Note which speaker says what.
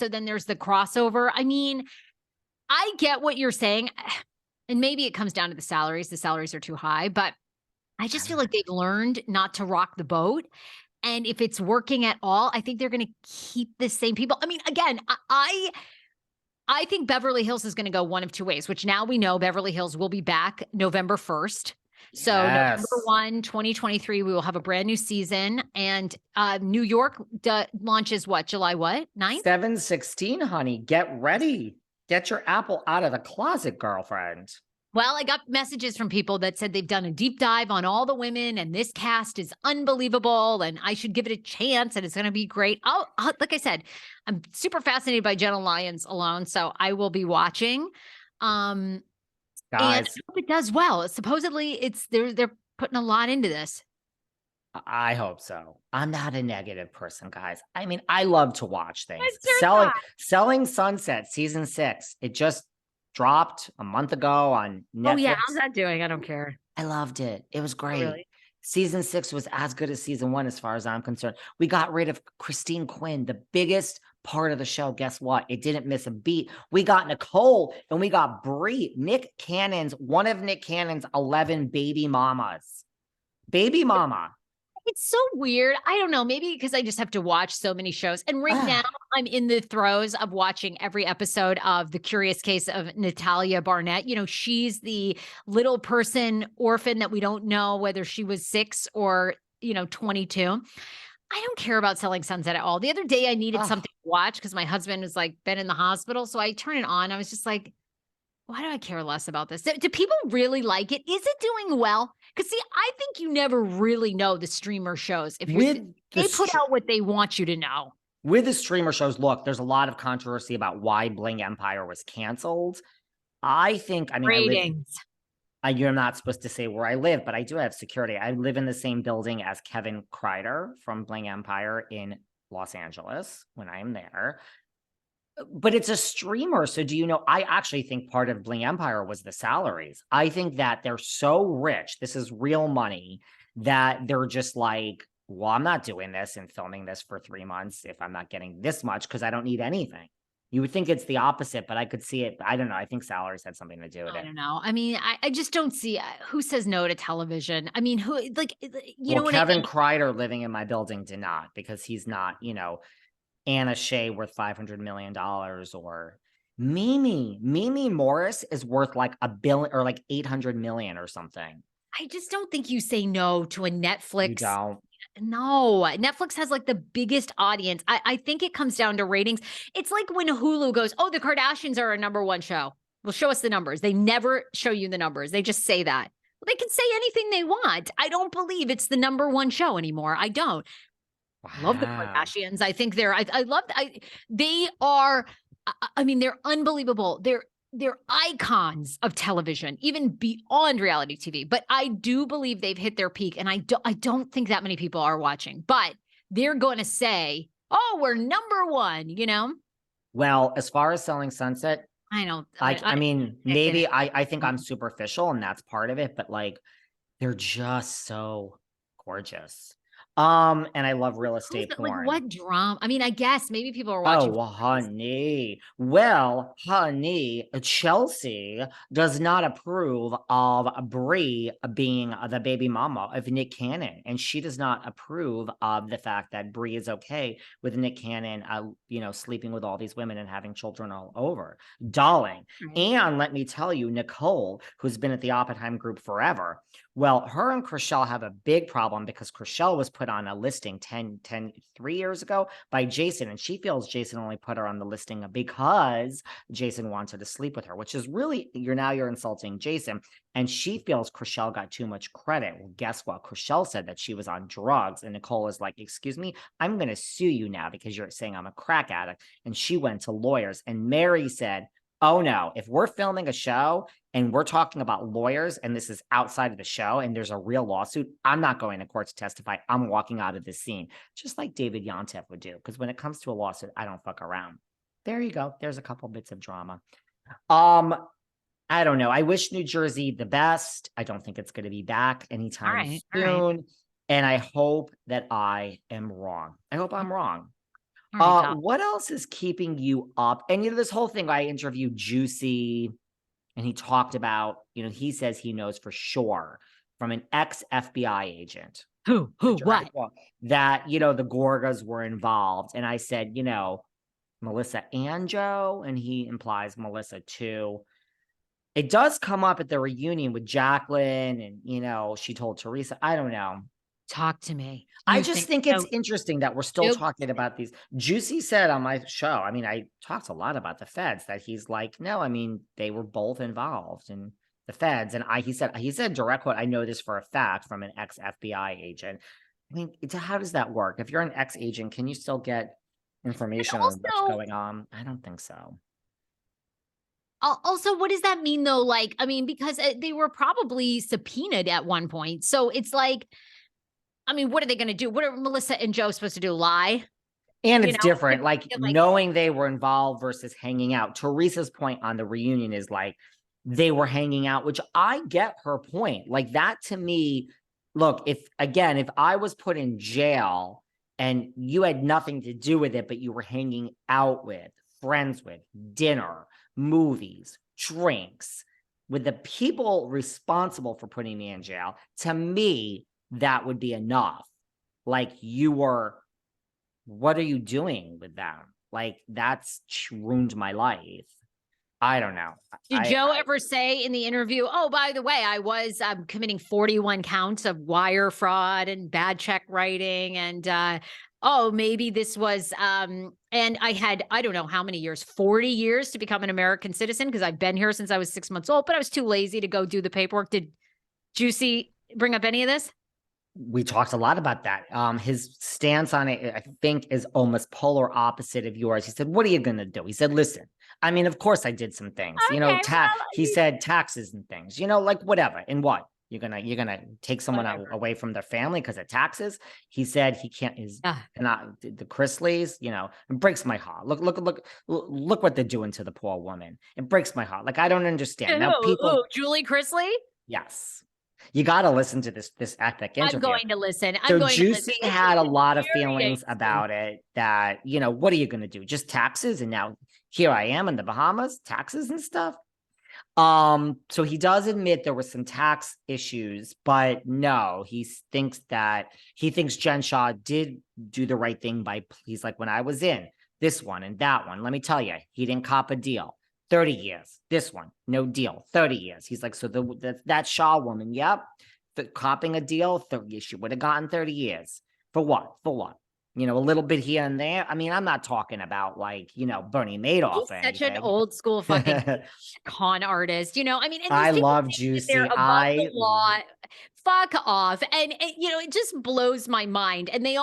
Speaker 1: So then there's the crossover. I mean, I get what you're saying. And maybe it comes down to the salaries. The salaries are too high, but I just feel like they've learned not to rock the boat. And if it's working at all, I think they're going to keep the same people. I mean, again, I think Beverly Hills is going to go one of two ways, which now we know Beverly Hills will be back November 1st. So November 1, 2023, we will have a brand new season. And New York launches what? July what? 9th?
Speaker 2: 7/16, honey. Get ready. Get your apple out of the closet, girlfriend.
Speaker 1: Well, I got messages from people that said they've done a deep dive on all the women and this cast is unbelievable and I should give it a chance and it's going to be great. Like I said, I'm super fascinated by Jenna Lyons alone, so I will be watching. Guys, and I hope it does well. Supposedly they're putting a lot into this.
Speaker 2: I hope so. I'm not a negative person, guys. I mean, I love to watch things. Selling Sunset season 6. It just dropped a month ago on Netflix.
Speaker 1: Oh yeah, how's that doing? I don't care.
Speaker 2: I loved it. It was great.
Speaker 1: Really?
Speaker 2: Season 6 was as good as season 1 as far as I'm concerned. We got rid of Christine Quinn, the biggest part of the show. Guess what? It didn't miss a beat. We got Nicole and we got Brie, one of Nick Cannon's 11 baby mamas. Baby mama.
Speaker 1: It's so weird. I don't know. Maybe because I just have to watch so many shows. And right now I'm in the throes of watching every episode of The Curious Case of Natalia Barnett. You know, she's the little person orphan that we don't know whether she was 6 or, 22. I don't care about Selling Sunset at all. The other day I needed something to watch because my husband was like been in the hospital. So I turned it on. I was just like, why do I care less about this? Do people really like it? Is it doing well? Because see, I think you never really know the streamer shows. If they put out what they want you to know.
Speaker 2: With the streamer shows, look, there's a lot of controversy about why Bling Empire was canceled. I think,
Speaker 1: ratings.
Speaker 2: You're not supposed to say where I live, but I do have security. I live in the same building as Kevin Kreider from Bling Empire in Los Angeles when I am there. But it's a streamer. So do you know, I actually think part of Bling Empire was the salaries. I think that they're so rich, this is real money, that they're just like, well, I'm not doing this and filming this for 3 months if I'm not getting this much because I don't need anything. You would think it's the opposite, but I could see it. I don't know. I think salaries had something to do with it.
Speaker 1: I don't know. I mean, I just don't see who says no to television. I mean, who like,
Speaker 2: know what Kevin Kreider living in my building did not, because he's not, Anna Shea worth $500 million, or Mimi Morris is worth like $1 billion or like 800 million or something.
Speaker 1: I just don't think you say no to a Netflix.
Speaker 2: You don't.
Speaker 1: No, Netflix has like the biggest audience. I think it comes down to ratings. It's like when Hulu goes, oh, the Kardashians are our #1 show. Well, show us the numbers. They never show you the numbers. They just say that. Well, they can say anything they want. I don't believe it's the #1 show anymore. I don't. Wow. I love the Kardashians. I think I love, they are, I mean, they're unbelievable. They're icons of television, even beyond reality TV. But I do believe they've hit their peak. And I don't think that many people are watching, but they're going to say, oh, we're #1,
Speaker 2: Well, as far as Selling Sunset,
Speaker 1: I don't,
Speaker 2: I mean, maybe I think I'm superficial and that's part of it, but like, they're just so gorgeous. And I love real estate porn.
Speaker 1: Like what drama? I mean, I guess maybe people are watching.
Speaker 2: Oh, honey. Well, honey, Chelsea does not approve of Brie being the baby mama of Nick Cannon. And she does not approve of the fact that Brie is okay with Nick Cannon, sleeping with all these women and having children all over. Darling. Right. And let me tell you, Nicole, who's been at the Oppenheim group forever, well, her and Chrishell have a big problem because Chrishell was put on a listing 3 years ago by Jason, and she feels Jason only put her on the listing because Jason wanted to sleep with her, which is really, you're insulting Jason. And she feels Chrishell got too much credit. Well, guess what? Chrishell said that she was on drugs, and Nicole is like, excuse me, I'm going to sue you now because you're saying I'm a crack addict. And she went to lawyers, and Mary said, oh no, if we're filming a show and we're talking about lawyers and this is outside of the show and there's a real lawsuit, I'm not going to court to testify. I'm walking out of this scene, just like David Yontef would do. Because when it comes to a lawsuit, I don't fuck around. There you go. There's a couple bits of drama. I don't know. I wish New Jersey the best. I don't think it's going to be back anytime soon. Right. And I hope that I am wrong. I hope I'm wrong.
Speaker 1: All right, top.
Speaker 2: What else is keeping you up? And this whole thing, I interviewed Giudice, and he talked about, he says he knows for sure from an ex-FBI agent
Speaker 1: Who, what?
Speaker 2: that, the Gorgas were involved. And I said, Melissa and Joe, and he implies Melissa too. It does come up at the reunion with Jacqueline, and, she told Teresa, I don't know.
Speaker 1: Talk to me.
Speaker 2: I just think it's interesting that we're still talking about these. Giudice said on my show, I talked a lot about the feds, that he's like, no, they were both involved in the feds. And he said direct quote, I know this for a fact from an ex-FBI agent. How does that work? If you're an ex-agent, can you still get information on what's going on? I don't think so.
Speaker 1: Also, what does that mean though? Because they were probably subpoenaed at one point. So it's like, what are they going to do? What are Melissa and Joe supposed to do? Lie?
Speaker 2: And it's different, knowing they were involved versus hanging out. Teresa's point on the reunion is they were hanging out, which I get her point. That to me, look, if I was put in jail and you had nothing to do with it, but you were hanging out with, friends with, dinner, movies, drinks, with the people responsible for putting me in jail, to me, that would be enough. What are you doing with them? That's ruined my life. I don't know.
Speaker 1: Did Joe ever say in the interview, oh, by the way, I was committing 41 counts of wire fraud and bad check writing, and maybe this was, and I had, I don't know how many years, 40 years to become an American citizen, because I've been here since I was 6 months old, but I was too lazy to go do the paperwork. Did Giudice bring up any of this?
Speaker 2: We talked a lot about that. His stance on it, I think, is almost polar opposite of yours. He said, what are you going to do? He said, listen, of course I did some things, he said taxes and things, whatever. And what? You're gonna take someone away from their family because of taxes? He said he can't. Not the Chrisleys. It breaks my heart. Look what they're doing to the poor woman. It breaks my heart. I don't understand. Now,
Speaker 1: Julie Chrisley.
Speaker 2: Yes, you got to listen to this epic interview.
Speaker 1: I'm going to listen.
Speaker 2: Giudice had a lot of feelings about it. That what are you going to do? Just taxes? And now here I am in the Bahamas, taxes and stuff. So he does admit there were some tax issues, but no, he thinks Jen Shah did do the right thing he's like, when I was in this one and that one, let me tell you, he didn't cop a deal. 30 years. This one, no deal. 30 years. He's like, so that Shah woman, yep, copping a deal, she would have gotten 30 years. For what? A little bit here and there. I'm not talking about Bernie Madoff.
Speaker 1: He's such an old school fucking con artist, and
Speaker 2: I love Giudice.
Speaker 1: They're above the law. Fuck off. And it just blows my mind. And they